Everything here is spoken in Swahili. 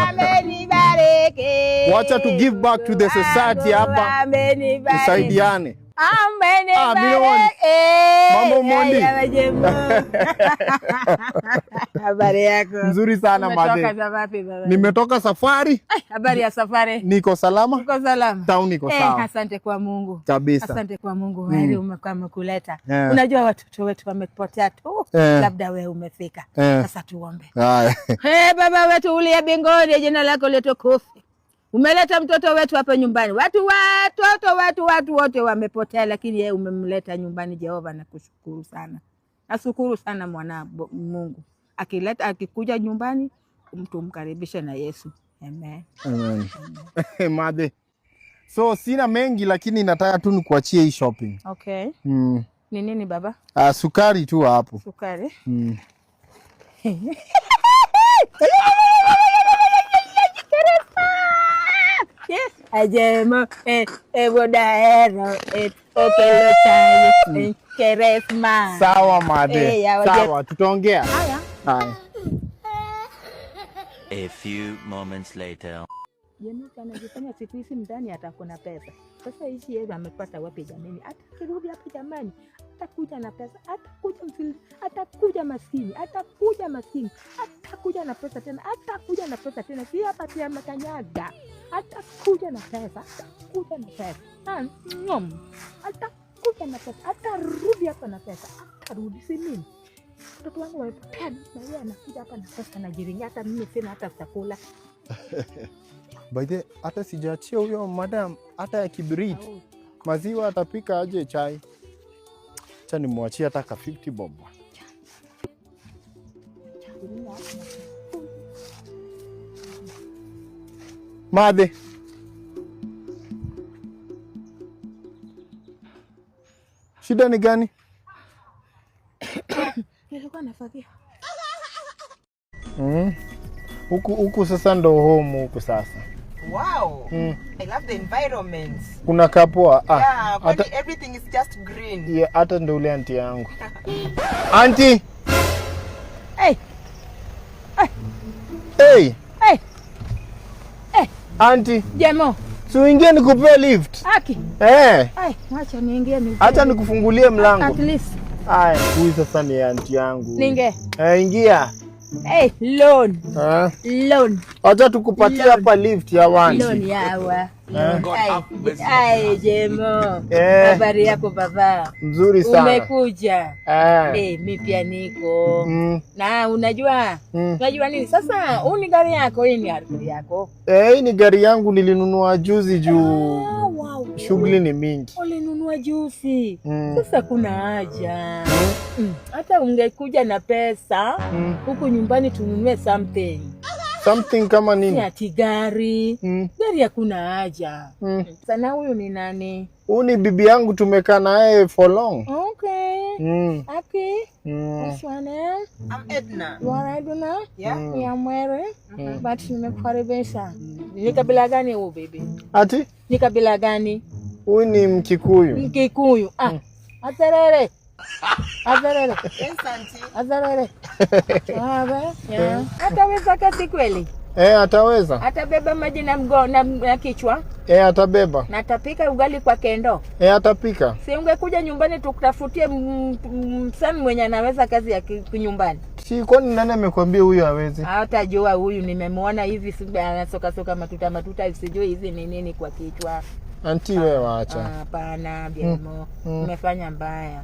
amenibariki. Wacha to give back to the society hapa. Tusaidiane. Amenibariki. Mambo Mondi. Habari yako? Nzuri sana Made. Umetoka wapi baba? Nimetoka safari. Habari ya safari? Niko salama. Niko salama. Town niko sawa. Asante kwa Mungu. Kabisa. Asante kwa Mungu. Wewe umekuleta. Unajua watoto wetu wamepotea tu. Labda wewe umefika. Sasa tuombe. Baba wetu uliye mbinguni, jina lako litukufu. Umeleta mtoto wetu hapa nyumbani. Watu wote wamepotea, lakini yeye umemleta nyumbani. Jehova, nakushukuru sana. Nashukuru sana mwana Mungu. Akikuja nyumbani mtu mkaribishe na Yesu. Amen. Amen. Made. So sina mengi lakini nataka tu nikuachie hii shopping. Okay. Ni nini baba? Sukari tu hapo. Sukari? Ajemo bodaero okelo chai keresma. Sawa Made. Sawa, tutaongea. Haya. A few moments later. Jamii anajifanya siku hizi ndani atakuna pesa. Sasa hizi yeye amepata wapi jamani? Atakirudi hapa jamani. Atakuja na pesa, atakuja maskini, atakuja na pesa tena, si hapa pia makanyaga. Atakuja na pesa, atarudi hapa na pesa, atarudi si mimi. Mtoto wangu wamepotea na yeye anakuja hapa na pesa na jiringa, hata mimi sina hata chakula. By the hata sijaachia huyo madam hata ya kibiriti. Maziwa atapika aje chai. Acha nimwachie hata ka 50 bob. Made. Shida ni gani? Nilikuwa nafagia. Huku sasa ndo home huku sasa. Wow. I love the environment. Kuna kapoa. Yeah, everything is just green. Yeah, hata ndo ule auntie yangu. Auntie. Hey. Auntie. Jemo. So ingia nikupe lift. Aki. Acha niingie ni. Acha nikufungulie mlango. At least. Huyu sasa ni auntie yangu. Ninge. Ingia. Loan. Acha tukupatia hapa lift ya wani. Loan yawa. Jemo. Habari yako baba? Nzuri sana. Umekuja. Mimi pia niko. Na unajua nini? Sasa huu ni gari yako, hii ni gari yako. Hii ni gari yangu nilinunua juzi juu. Shughuli ni mingi. Ulinunua juzi. Sasa kuna haja. Hata ungekuja na pesa huku nyumbani tununue something kama nini? Si ati gari. Gari hakuna haja. Sana huyu ni nani? Huyu ni bibi yangu, tumekaa naye for long. Okay. Aki. What's your name? I'm Edna. You are Edna? Yeah. I'm Mary. But nimekukaribisha. Ni kabila gani huyu bibi? Ati? Ni kabila gani? Huyu ni Mkikuyu. Mkikuyu. Azerere. Azerere. Ataweza kazi kweli? Ataweza. Atabeba maji na kichwa? Atabeba. Na atapika ugali kwa kendo? Atapika. Si ungekuja nyumbani tukutafutie msami mwenye anaweza kazi ya nyumbani? Si kwani nani amekwambia huyu hawezi? Hatajua huyu, nimemwona hivi anasoka matuta sijui hizi ni nini kwa kichwa. Auntie wewe acha. Hapana, Biamo. Umefanya mbaya.